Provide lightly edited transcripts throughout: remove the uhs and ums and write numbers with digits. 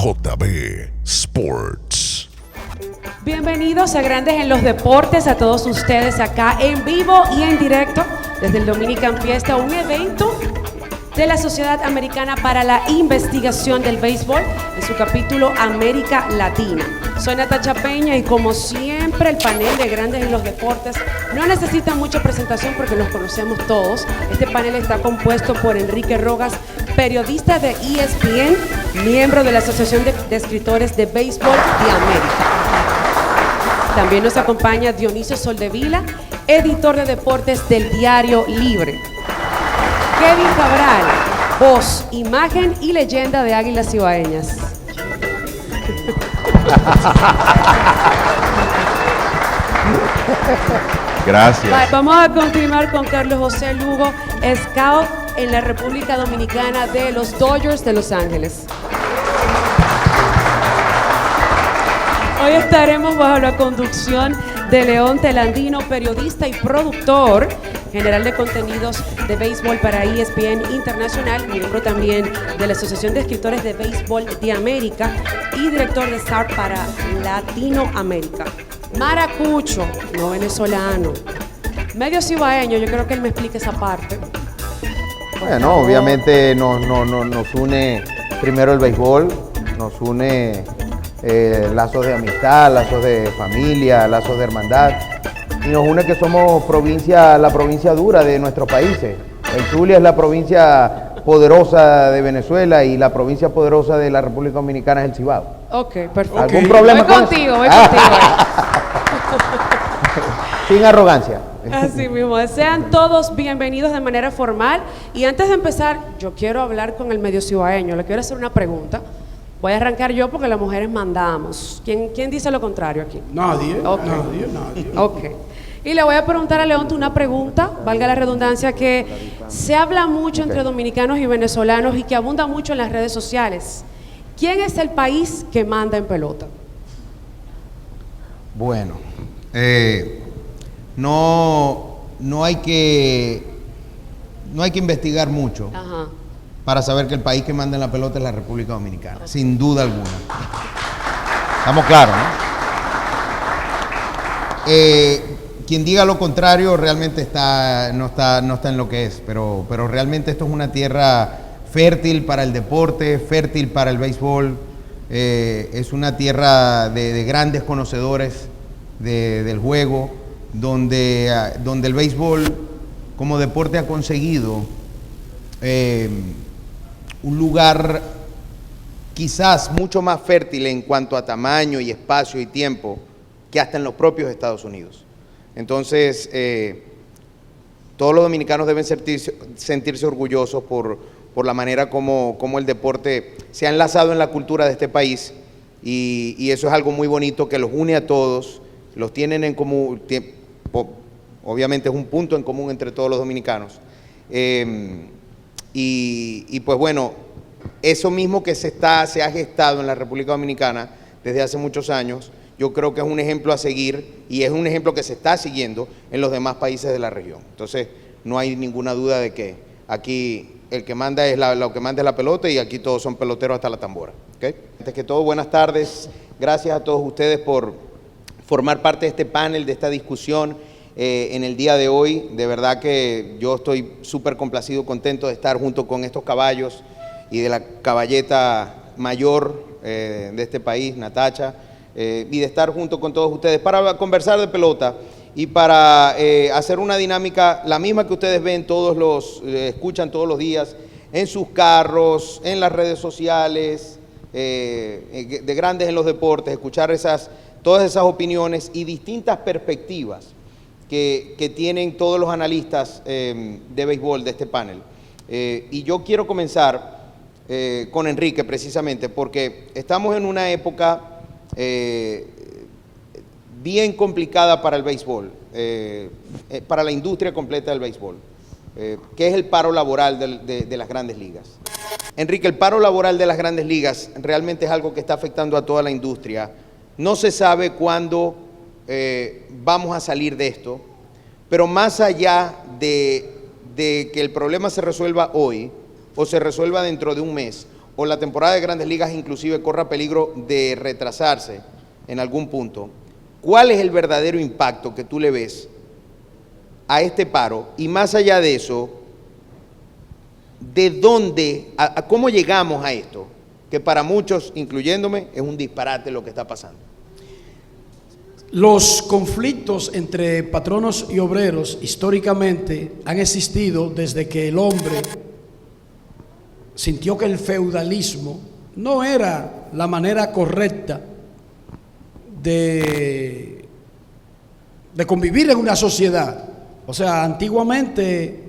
JB Sports. Bienvenidos a Grandes en los Deportes, a todos ustedes acá en vivo y en directo desde el Dominican Fiesta, un evento de la Sociedad Americana para la Investigación del Béisbol en su capítulo América Latina. Soy Natacha Peña y como siempre el panel de Grandes en los Deportes no necesita mucha presentación porque los conocemos todos. Este panel está compuesto por Enrique Rojas, periodista de ESPN, miembro de la Asociación de Escritores de Béisbol de América. También nos acompaña Dionisio Soldevila, editor de deportes del Diario Libre. Kevin Cabral, voz, imagen y leyenda de Águilas Cibaeñas. Gracias. Vamos a continuar con Carlos José Lugo, scout en la República Dominicana de los Dodgers de Los Ángeles. Hoy estaremos bajo la conducción de León Telandino, periodista y productor general de contenidos de béisbol para ESPN Internacional, miembro también de la Asociación de Escritores de Béisbol de América y director de STAR para Latinoamérica. Maracucho, no venezolano, medio cibaeño, yo creo que él me explique esa parte. Bueno, obviamente nos une primero el béisbol, nos une lazos de amistad, lazos de familia, lazos de hermandad, y nos une que somos la provincia dura de nuestros países. El Zulia es la provincia poderosa de Venezuela y la provincia poderosa de la República Dominicana es el Cibao. Ok, perfecto. ¿Algún problema voy con contigo, eso? voy contigo. Sin arrogancia. Así mismo, sean todos bienvenidos de manera formal. Y antes de empezar, yo quiero hablar con el medio cibaeño, le quiero hacer una pregunta. Voy a arrancar yo porque las mujeres mandamos. ¿Quién dice lo contrario aquí? Nadie, Okay. nadie. Ok. Y le voy a preguntar a León una pregunta, valga la redundancia, que se habla mucho entre dominicanos y venezolanos y que abunda mucho en las redes sociales. ¿Quién es el país que manda en pelota? Bueno, no hay que investigar mucho. Ajá. Para saber que el país que manda en la pelota es la República Dominicana, sin duda alguna. Estamos claros, ¿no? Quien diga lo contrario realmente no está en lo que es, pero realmente esto es una tierra fértil para el deporte, fértil para el béisbol, es una tierra de grandes conocedores del juego, donde el béisbol como deporte ha conseguido un lugar quizás mucho más fértil en cuanto a tamaño y espacio y tiempo que hasta en los propios Estados Unidos. Entonces, todos los dominicanos deben sentirse orgullosos por la manera como el deporte se ha enlazado en la cultura de este país y eso es algo muy bonito que los une a todos, los tienen en común, obviamente es un punto en común entre todos los dominicanos. Y pues bueno, eso mismo que se ha gestado en la República Dominicana desde hace muchos años, yo creo que es un ejemplo a seguir y es un ejemplo que se está siguiendo en los demás países de la región. Entonces, no hay ninguna duda de que aquí el que manda es lo que manda es la pelota y aquí todos son peloteros hasta la tambora. ¿Okay? Antes que todo, buenas tardes. Gracias a todos ustedes por formar parte de este panel, de esta discusión. En el día de hoy, de verdad que yo estoy súper complacido, contento de estar junto con estos caballos y de la caballeta mayor de este país, Natacha, y de estar junto con todos ustedes para conversar de pelota y para hacer una dinámica, la misma que ustedes ven escuchan todos los días en sus carros, en las redes sociales, de Grandes en los Deportes, escuchar todas esas opiniones y distintas perspectivas que tienen todos los analistas de béisbol de este panel. Y yo quiero comenzar con Enrique precisamente porque estamos en una época bien complicada para el béisbol, para la industria completa del béisbol, que es el paro laboral de las grandes ligas. Enrique, el paro laboral de las grandes ligas realmente es algo que está afectando a toda la industria. No se sabe cuándo vamos a salir de esto, pero más allá de que el problema se resuelva hoy o se resuelva dentro de un mes o la temporada de Grandes Ligas inclusive corra peligro de retrasarse en algún punto, ¿cuál es el verdadero impacto que tú le ves a este paro? Y más allá de eso, ¿de dónde, cómo llegamos a esto? Que para muchos, incluyéndome, es un disparate lo que está pasando. Los conflictos entre patronos y obreros históricamente han existido desde que el hombre sintió que el feudalismo no era la manera correcta de convivir en una sociedad. O sea, antiguamente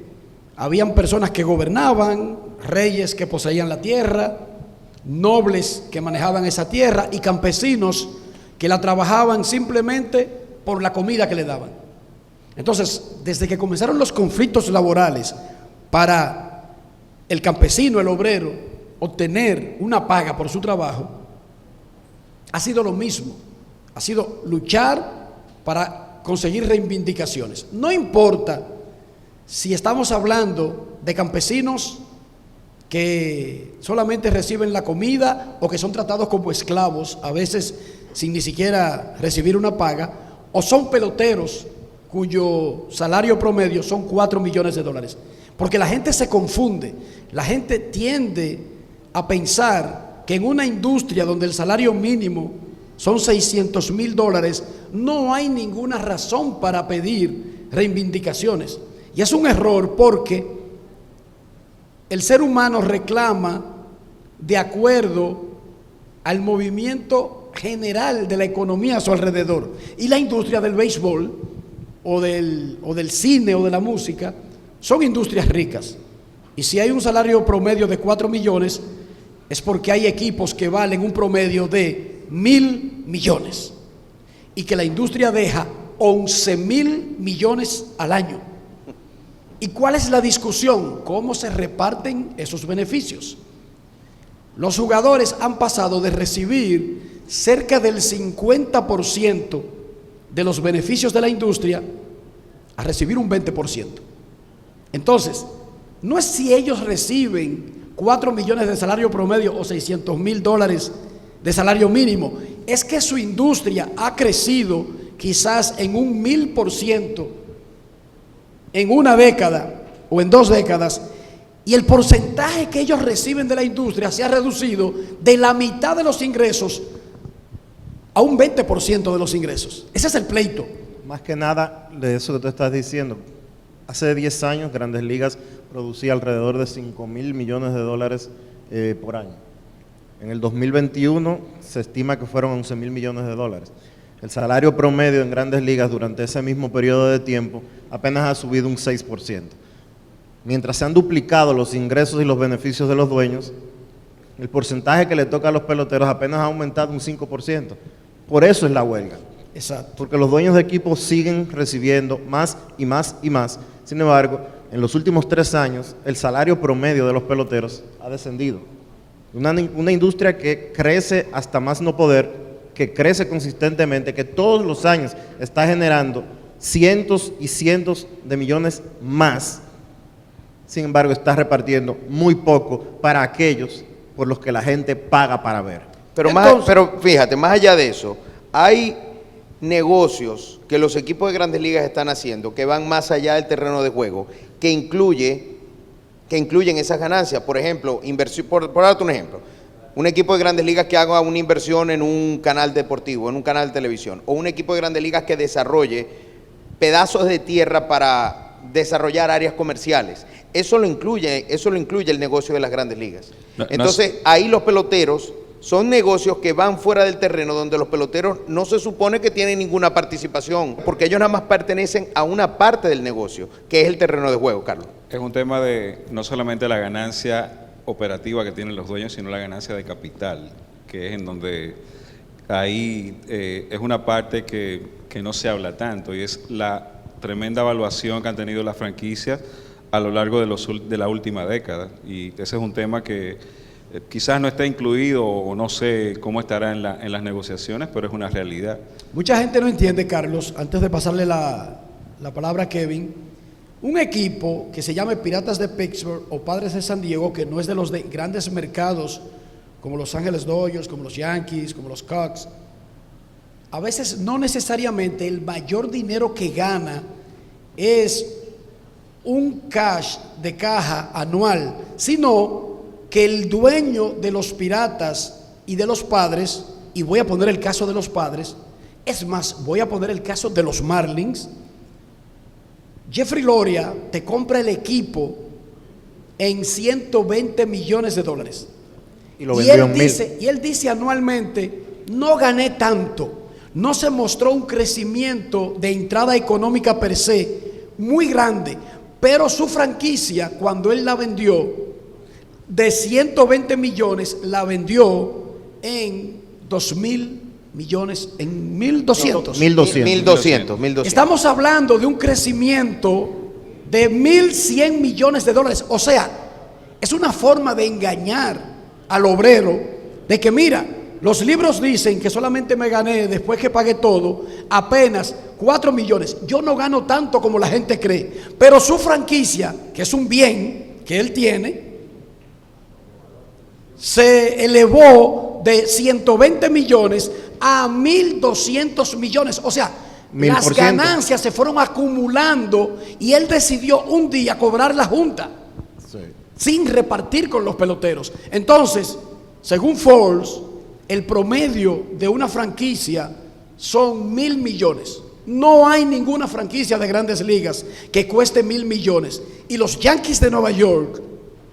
habían personas que gobernaban, reyes que poseían la tierra, nobles que manejaban esa tierra y campesinos que la trabajaban simplemente por la comida que le daban. Entonces, desde que comenzaron los conflictos laborales para el campesino, el obrero, obtener una paga por su trabajo, ha sido lo mismo, ha sido luchar para conseguir reivindicaciones. No importa si estamos hablando de campesinos que solamente reciben la comida o que son tratados como esclavos, a veces sin ni siquiera recibir una paga, o son peloteros cuyo salario promedio son 4 millones de dólares. Porque la gente se confunde, la gente tiende a pensar que en una industria donde el salario mínimo son $600,000, no hay ninguna razón para pedir reivindicaciones. Y es un error porque el ser humano reclama de acuerdo al movimiento general de la economía a su alrededor. Y la industria del béisbol o del cine o de la música son industrias ricas. Y si hay un salario promedio de 4 millones, es porque hay equipos que valen un promedio de 1,000 millones. Y que la industria deja 11,000 millones al año. ¿Y cuál es la discusión? ¿Cómo se reparten esos beneficios? Los jugadores han pasado de recibir cerca del 50% de los beneficios de la industria a recibir un 20%. Entonces, no es si ellos reciben 4 millones de salario promedio o $600,000 de salario mínimo, es que su industria ha crecido quizás en un 1,000% en una década o en 2 décadas, y el porcentaje que ellos reciben de la industria se ha reducido de la mitad de los ingresos a un 20% de los ingresos. Ese es el pleito. Más que nada de eso que tú estás diciendo, hace 10 años Grandes Ligas producía alrededor de 5,000 millones de dólares por año. En el 2021 se estima que fueron 11,000 millones de dólares. El salario promedio en Grandes Ligas durante ese mismo periodo de tiempo apenas ha subido un 6%. Mientras se han duplicado los ingresos y los beneficios de los dueños, el porcentaje que le toca a los peloteros apenas ha aumentado un 5%. Por eso es la huelga. Exacto. Porque los dueños de equipos siguen recibiendo más y más y más. Sin embargo, en los últimos 3 años, el salario promedio de los peloteros ha descendido. Una industria que crece hasta más no poder, que crece consistentemente, que todos los años está generando cientos y cientos de millones más. Sin embargo, está repartiendo muy poco para aquellos por los que la gente paga para ver. Pero fíjate, más allá de eso, hay negocios que los equipos de Grandes Ligas están haciendo que van más allá del terreno de juego, que incluyen esas ganancias. Por ejemplo, por darte un ejemplo, un equipo de Grandes Ligas que haga una inversión en un canal deportivo, en un canal de televisión, o un equipo de Grandes Ligas que desarrolle pedazos de tierra para desarrollar áreas comerciales. Eso lo incluye el negocio de las Grandes Ligas. Entonces, ahí los peloteros son negocios que van fuera del terreno, donde los peloteros no se supone que tienen ninguna participación, porque ellos nada más pertenecen a una parte del negocio, que es el terreno de juego, Carlos. Es un tema de no solamente la ganancia operativa que tienen los dueños, sino la ganancia de capital, que es en donde ahí es una parte que no se habla tanto, y es la tremenda evaluación que han tenido las franquicias a lo largo de la última década. Y ese es un tema que quizás no está incluido o no sé cómo estará en las negociaciones, pero es una realidad. Mucha gente no entiende, Carlos, antes de pasarle la palabra a Kevin, un equipo que se llame Piratas de Pittsburgh o Padres de San Diego, que no es de los de grandes mercados como los Ángeles Dodgers, como los Yankees, como los Cubs, a veces no necesariamente el mayor dinero que gana es un cash de caja anual, sino que el dueño de los Piratas y de los Padres, y voy a poner el caso de los Padres, es más, voy a poner el caso de los Marlins. Jeffrey Loria te compra el equipo en 120 millones de dólares. Y lo vendió en 1000. Y él dice anualmente, no gané tanto. No se mostró un crecimiento de entrada económica per se muy grande, pero su franquicia, cuando él la vendió, de 120 millones, la vendió en 2.000 millones, en 1.200. 1.200. Estamos hablando de un crecimiento de 1.100 millones de dólares. O sea, es una forma de engañar al obrero de que mira, los libros dicen que solamente me gané, después que pagué todo, apenas 4 millones. Yo no gano tanto como la gente cree, pero su franquicia, que es un bien que él tiene, se elevó de 120 millones a 1.200 millones. O sea, 1000%. Las ganancias se fueron acumulando y él decidió un día cobrar la junta sin repartir con los peloteros. Entonces, según Forbes, el promedio de una franquicia son 1.000 millones. No hay ninguna franquicia de Grandes Ligas que cueste 1.000 millones. Y los Yankees de Nueva York,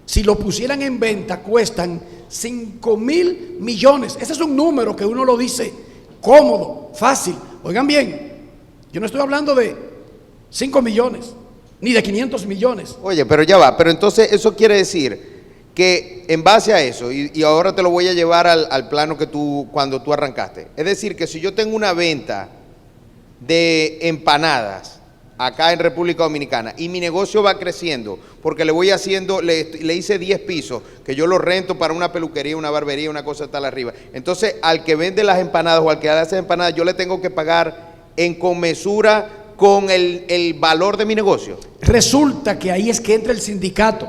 si lo pusieran en venta, cuestan 5.000 millones. Ese es un número que uno lo dice cómodo, fácil. Oigan bien, yo no estoy hablando de 5 millones, ni de 500 millones. Oye, pero ya va, pero entonces eso quiere decir que en base a eso, y ahora te lo voy a llevar al plano que cuando tú arrancaste, es decir, que si yo tengo una venta de empanadas acá en República Dominicana y mi negocio va creciendo, porque le voy haciendo, le hice 10 pisos, que yo lo rento para una peluquería, una barbería, una cosa tal arriba, entonces al que vende las empanadas o al que hace empanadas, yo le tengo que pagar en conmesura con el valor de mi negocio. Resulta que ahí es que entra el sindicato.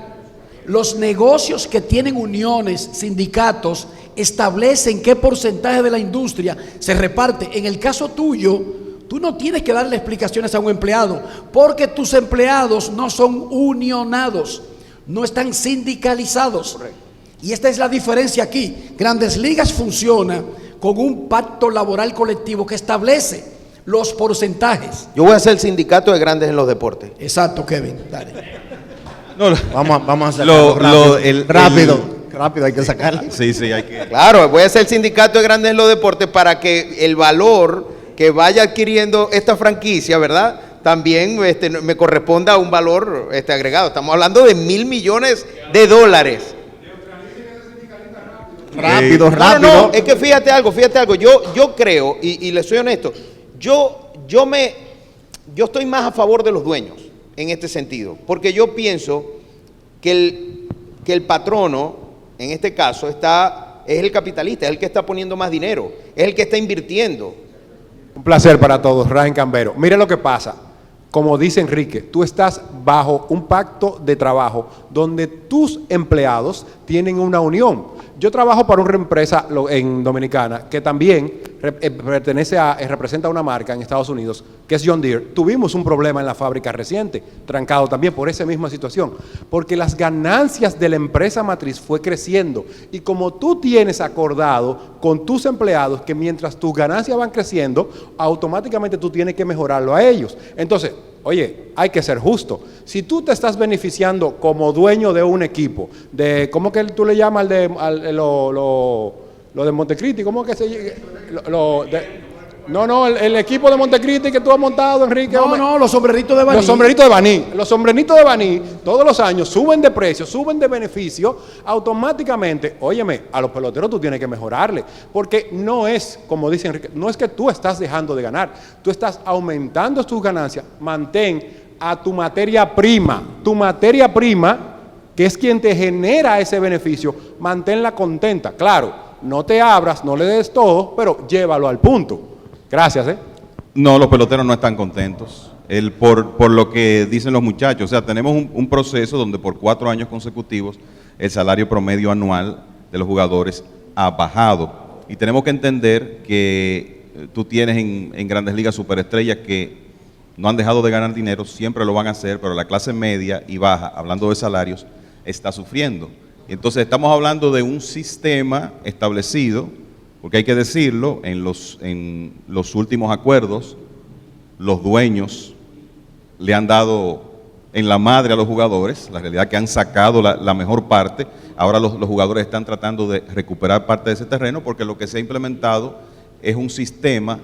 Los negocios que tienen uniones, sindicatos, establecen qué porcentaje de la industria se reparte. En el caso tuyo, tú no tienes que darle explicaciones a un empleado, porque tus empleados no son unionados, no están sindicalizados. Correcto. Y esta es la diferencia aquí. Grandes Ligas funciona con un pacto laboral colectivo que establece los porcentajes. Yo voy a ser el sindicato de grandes en los deportes. Exacto, Kevin. Dale. No, vamos a sacarlo rápido, hay que sacarlo. Sí, hay que. Claro, voy a ser el sindicato de grandes en los deportes para que el valor que vaya adquiriendo esta franquicia, ¿verdad?, también me corresponda a un valor agregado. Estamos hablando de 1.000 millones de dólares. Rápido. No, es que fíjate algo. Yo creo, y le soy honesto, yo estoy más a favor de los dueños en este sentido, porque yo pienso que el patrono, en este caso, es el capitalista, es el que está poniendo más dinero, es el que está invirtiendo. Un placer para todos, Ryan Cambero. Mire lo que pasa, como dice Enrique, tú estás bajo un pacto de trabajo donde tus empleados tienen una unión. Yo trabajo para una empresa en Dominicana que también representa una marca en Estados Unidos, que es John Deere. Tuvimos un problema en la fábrica reciente, trancado también por esa misma situación, porque las ganancias de la empresa matriz fue creciendo, y como tú tienes acordado con tus empleados que mientras tus ganancias van creciendo, automáticamente tú tienes que mejorarlo a ellos. Entonces, oye, hay que ser justo. Si tú te estás beneficiando como dueño de un equipo, ¿cómo que tú le llamas lo de Montecristi? ¿Cómo que se el equipo de Montecristi que tú has montado, Enrique? Los sombreritos de Baní. Los sombreritos de Baní todos los años suben de precio, suben de beneficio, automáticamente, óyeme, a los peloteros tú tienes que mejorarle, porque no es, como dice Enrique, no es que tú estás dejando de ganar, tú estás aumentando tus ganancias. Mantén a tu materia prima, que es quien te genera ese beneficio, manténla contenta. Claro, no te abras, no le des todo, pero llévalo al punto. Gracias. No, los peloteros no están contentos. Por lo que dicen los muchachos, o sea, tenemos un proceso donde por 4 años consecutivos el salario promedio anual de los jugadores ha bajado. Y tenemos que entender que tú tienes en Grandes Ligas superestrellas que no han dejado de ganar dinero, siempre lo van a hacer, pero la clase media y baja, hablando de salarios, está sufriendo. Entonces estamos hablando de un sistema establecido, porque hay que decirlo, en los últimos acuerdos, los dueños le han dado en la madre a los jugadores, la realidad que han sacado la mejor parte. Ahora los jugadores están tratando de recuperar parte de ese terreno, porque lo que se ha implementado es un sistema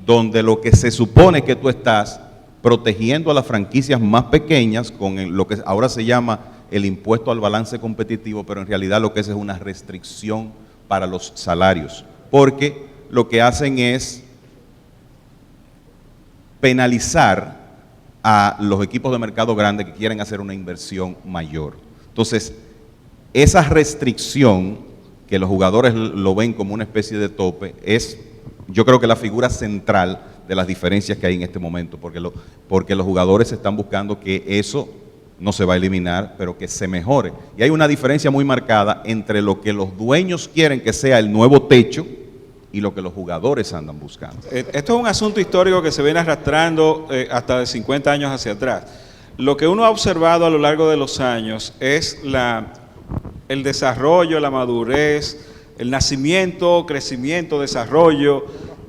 donde lo que se supone que tú estás protegiendo a las franquicias más pequeñas con lo que ahora se llama el impuesto al balance competitivo, pero en realidad lo que es una restricción para los salarios, porque lo que hacen es penalizar a los equipos de mercado grande que quieren hacer una inversión mayor. Entonces, esa restricción, que los jugadores lo ven como una especie de tope, es, yo creo que la figura central de las diferencias que hay en este momento, porque los jugadores están buscando que eso no se va a eliminar, pero que se mejore. Y hay una diferencia muy marcada entre lo que los dueños quieren que sea el nuevo techo y lo que los jugadores andan buscando. Esto es un asunto histórico que se viene arrastrando hasta de 50 años hacia atrás. Lo que uno ha observado a lo largo de los años es el desarrollo, la madurez, el nacimiento, crecimiento, desarrollo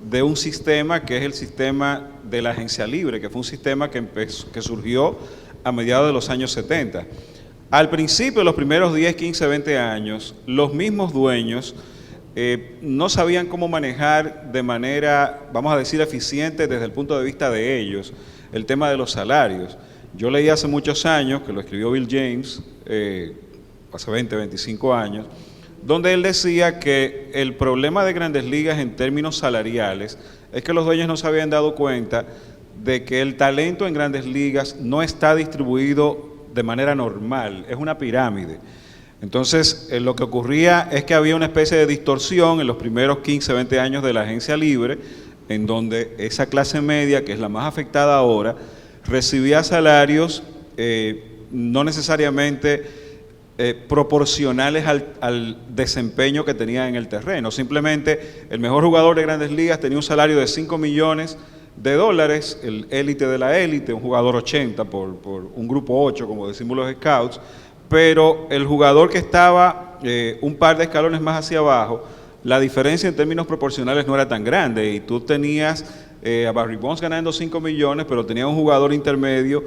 de un sistema que es el sistema de la agencia libre, que fue un sistema que surgió a mediados de los años 70. Al principio, los primeros 10, 15, 20 años, los mismos dueños no sabían cómo manejar de manera, vamos a decir, eficiente desde el punto de vista de ellos, el tema de los salarios. Yo leí hace muchos años, que lo escribió Bill James, hace 20, 25 años, donde él decía que el problema de Grandes Ligas en términos salariales es que los dueños no se habían dado cuenta de que el talento en Grandes Ligas no está distribuido de manera normal, es una pirámide. Entonces, lo que ocurría es que había una especie de distorsión en los primeros 15, 20 años de la agencia libre, en donde esa clase media, que es la más afectada ahora, recibía salarios no necesariamente proporcionales al desempeño que tenía en el terreno. Simplemente el mejor jugador de Grandes Ligas tenía un salario de $5 millones, el élite de la élite, un jugador 80 por un grupo 8, como decimos los scouts, pero el jugador que estaba un par de escalones más hacia abajo, la diferencia en términos proporcionales no era tan grande, y tú tenías a Barry Bonds ganando 5 millones, pero tenías un jugador intermedio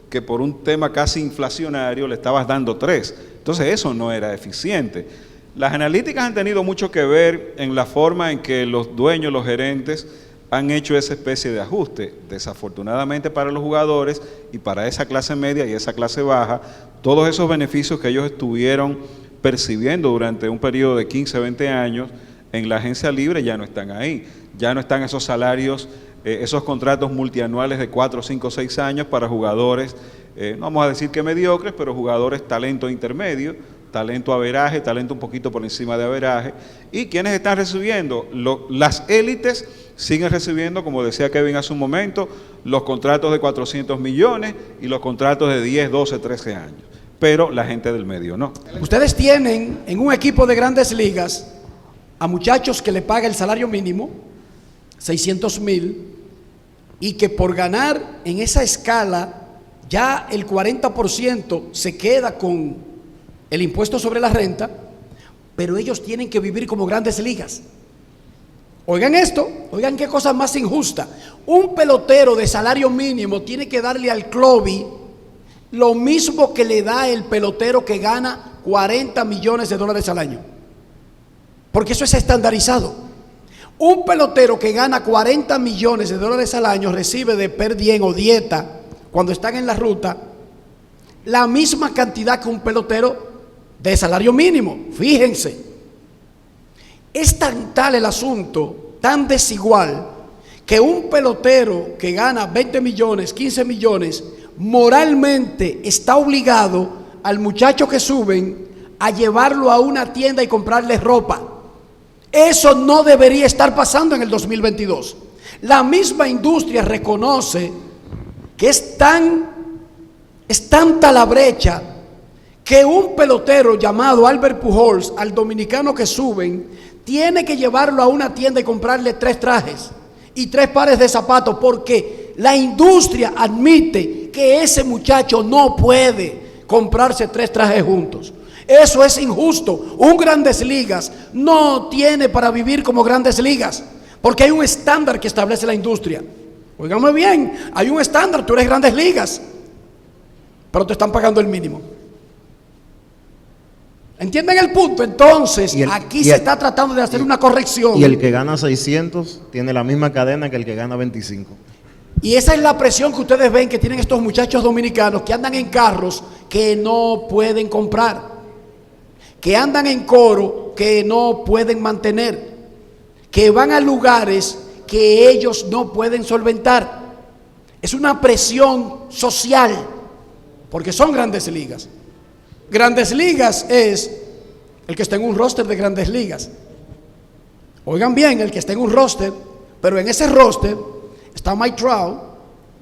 que por un tema casi inflacionario le estabas dando 3. Entonces eso no era eficiente. Las analíticas han tenido mucho que ver en la forma en que los dueños, los gerentes, han hecho esa especie de ajuste. Desafortunadamente para los jugadores y para esa clase media y esa clase baja, todos esos beneficios que ellos estuvieron percibiendo durante un periodo de 15, 20 años en la agencia libre ya no están ahí. Ya no están esos salarios, esos contratos multianuales de 4, 5, 6 años para jugadores, no vamos a decir que mediocres, pero jugadores talento intermedio, talento averaje, talento un poquito por encima de averaje. ¿Y quiénes están recibiendo? Las élites siguen recibiendo, como decía Kevin hace un momento, los contratos de 400 millones y los contratos de 10, 12, 13 años. Pero la gente del medio no. Ustedes tienen en un equipo de Grandes Ligas a muchachos que le paga el salario mínimo, 600,000, y que por ganar en esa escala ya el 40% se queda con el impuesto sobre la renta, pero ellos tienen que vivir como Grandes Ligas. Oigan esto, oigan qué cosa más injusta. Un pelotero de salario mínimo tiene que darle al club lo mismo que le da el pelotero que gana $40 millones al año, porque eso es estandarizado. Un pelotero que gana $40 millones al año recibe de per diem o dieta, cuando están en la ruta, la misma cantidad que un pelotero de salario mínimo. Fíjense, es tan tal el asunto, tan desigual, que un pelotero que gana 20 millones, 15 millones, moralmente está obligado al muchacho que suben a llevarlo a una tienda y comprarle ropa. Eso no debería estar pasando en el 2022. La misma industria reconoce que es tanta la brecha que un pelotero llamado Albert Pujols, al dominicano que suben, tiene que llevarlo a una tienda y comprarle 3 trajes y 3 pares de zapatos, porque la industria admite que ese muchacho no puede comprarse 3 trajes juntos. Eso es injusto. Un Grandes Ligas no tiene para vivir como Grandes Ligas, porque hay un estándar que establece la industria. Óigame bien, hay un estándar, tú eres Grandes Ligas, pero te están pagando el mínimo. ¿Entienden el punto? Entonces, aquí se está tratando de hacer una corrección. Y el que gana 600 tiene la misma cadena que el que gana 25. Y esa es la presión que ustedes ven que tienen estos muchachos dominicanos que andan en carros que no pueden comprar, que andan en coro que no pueden mantener, que van a lugares que ellos no pueden solventar. Es una presión social, porque son Grandes Ligas. Grandes Ligas es el que está en un roster de Grandes Ligas. Oigan bien, el que está en un roster, pero en ese roster está Mike Trout,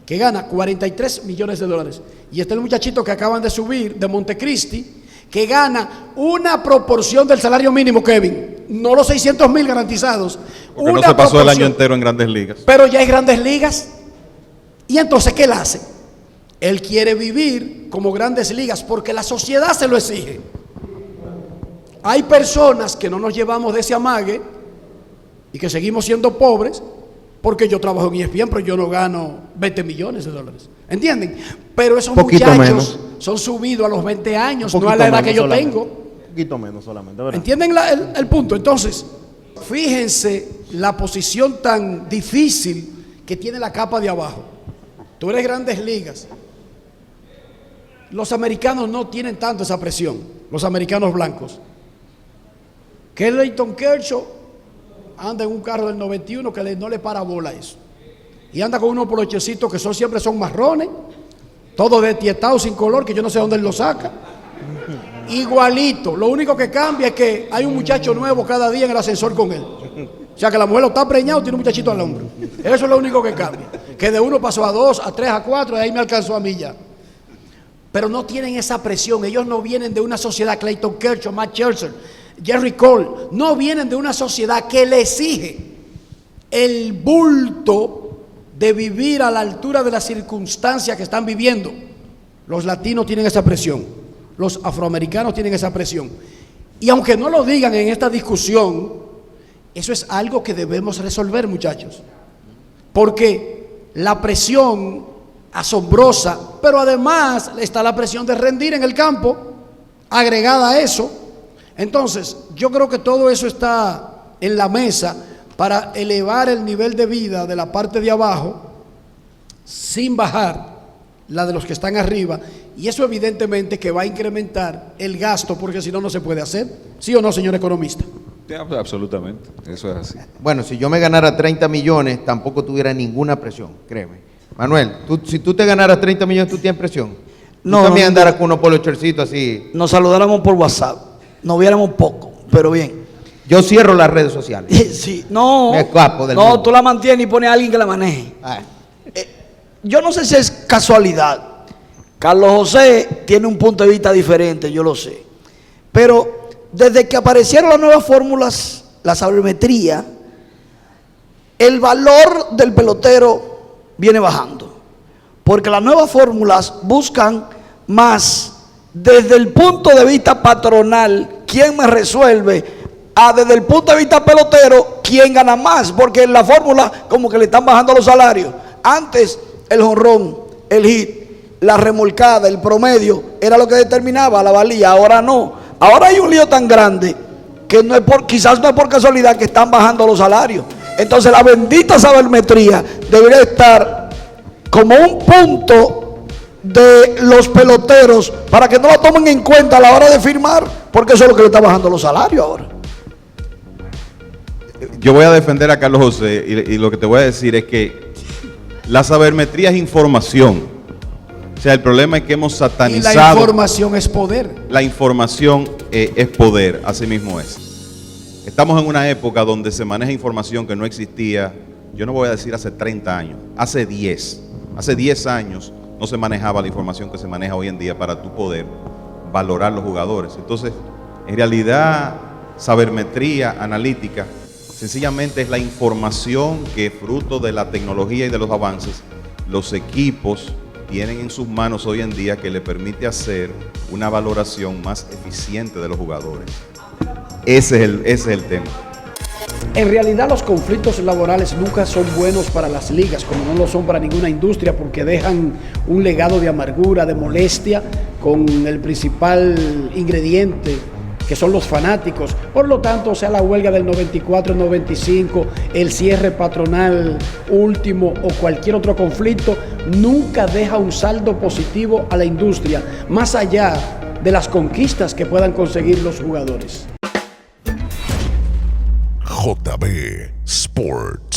que gana $43 millones. Y está el muchachito que acaban de subir de Montecristi, que gana una proporción del salario mínimo, Kevin. No los 600,000 garantizados. Porque no se pasó el año entero en Grandes Ligas. Pero ya hay Grandes Ligas. Y entonces, ¿qué él hace? Él quiere vivir como Grandes Ligas porque la sociedad se lo exige. Hay personas que no nos llevamos de ese amague y que seguimos siendo pobres porque yo trabajo en ESPN, pero yo no gano $20 millones. ¿Entienden? Pero esos muchachos menos son subidos a los 20 años, no a la edad que yo tengo. Un poquito menos solamente, ¿verdad? ¿Entienden el punto? Entonces, fíjense la posición tan difícil que tiene la capa de abajo. Tú eres Grandes Ligas. Los americanos no tienen tanto esa presión, los americanos blancos. Clayton Kershaw anda en un carro del 91 que no le para bola eso. Y anda con unos polochecitos que siempre son marrones, todo destietado, sin color, que yo no sé dónde él lo saca. Igualito, lo único que cambia es que hay un muchacho nuevo cada día en el ascensor con él. O sea que la mujer lo está preñado, tiene un muchachito al hombro. Eso es lo único que cambia. Que de 1 pasó a 2, a 3, a 4, y ahí me alcanzó a mí ya. Pero no tienen esa presión. Ellos no vienen de una sociedad, Clayton Kershaw, Matt Scherzer, Jerry Cole, no vienen de una sociedad que le exige el bulto de vivir a la altura de las circunstancias que están viviendo. Los latinos tienen esa presión, los afroamericanos tienen esa presión. Y aunque no lo digan en esta discusión, eso es algo que debemos resolver, muchachos. Porque la presión asombrosa, pero además está la presión de rendir en el campo, agregada a eso. Entonces, yo creo que todo eso está en la mesa para elevar el nivel de vida de la parte de abajo, sin bajar la de los que están arriba, y eso evidentemente que va a incrementar el gasto, porque si no, no se puede hacer. ¿Sí o no, señor economista? Sí, absolutamente, eso es así. Bueno, si yo me ganara 30 millones, tampoco tuviera ninguna presión, créeme. Manuel, si tú te ganaras 30 millones, ¿tú tienes presión? No, ¿Tú también andaras con unos polochercitos así? Nos saludáramos por WhatsApp, nos viéramos poco, pero bien. Yo cierro las redes sociales. Sí, no, Me escapo del no, mundo. tú la mantienes y pones a alguien que la maneje. Yo no sé si es casualidad. Carlos José tiene un punto de vista diferente, yo lo sé. Pero desde que aparecieron las nuevas fórmulas, la sabermetría, el valor del pelotero viene bajando, porque las nuevas fórmulas buscan más desde el punto de vista patronal, quién me resuelve, a desde el punto de vista pelotero, quién gana más, porque en la fórmula como que le están bajando los salarios. Antes el jonrón, el hit, la remolcada, el promedio era lo que determinaba la valía, ahora no. Ahora hay un lío tan grande que no es quizás no es por casualidad que están bajando los salarios. Entonces la bendita sabermetría debería estar como un punto de los peloteros para que no la tomen en cuenta a la hora de firmar, porque eso es lo que le está bajando los salarios ahora. Yo voy a defender a Carlos José y lo que te voy a decir es que la sabermetría es información. O sea, el problema es que hemos satanizado. Y la información es poder. La información es poder, así mismo es. Estamos en una época donde se maneja información que no existía, yo no voy a decir hace 30 años, hace 10. Hace 10 años no se manejaba la información que se maneja hoy en día para tu poder valorar los jugadores. Entonces, en realidad, sabermetría analítica sencillamente es la información que, fruto de la tecnología y de los avances, los equipos tienen en sus manos hoy en día, que le permite hacer una valoración más eficiente de los jugadores. Ese es el tema. En realidad los conflictos laborales nunca son buenos para las ligas, como no lo son para ninguna industria, porque dejan un legado de amargura, de molestia, con el principal ingrediente, que son los fanáticos. Por lo tanto, sea la huelga del 94, 95, el cierre patronal último o cualquier otro conflicto, nunca deja un saldo positivo a la industria, más allá de las conquistas que puedan conseguir los jugadores. JB Sport.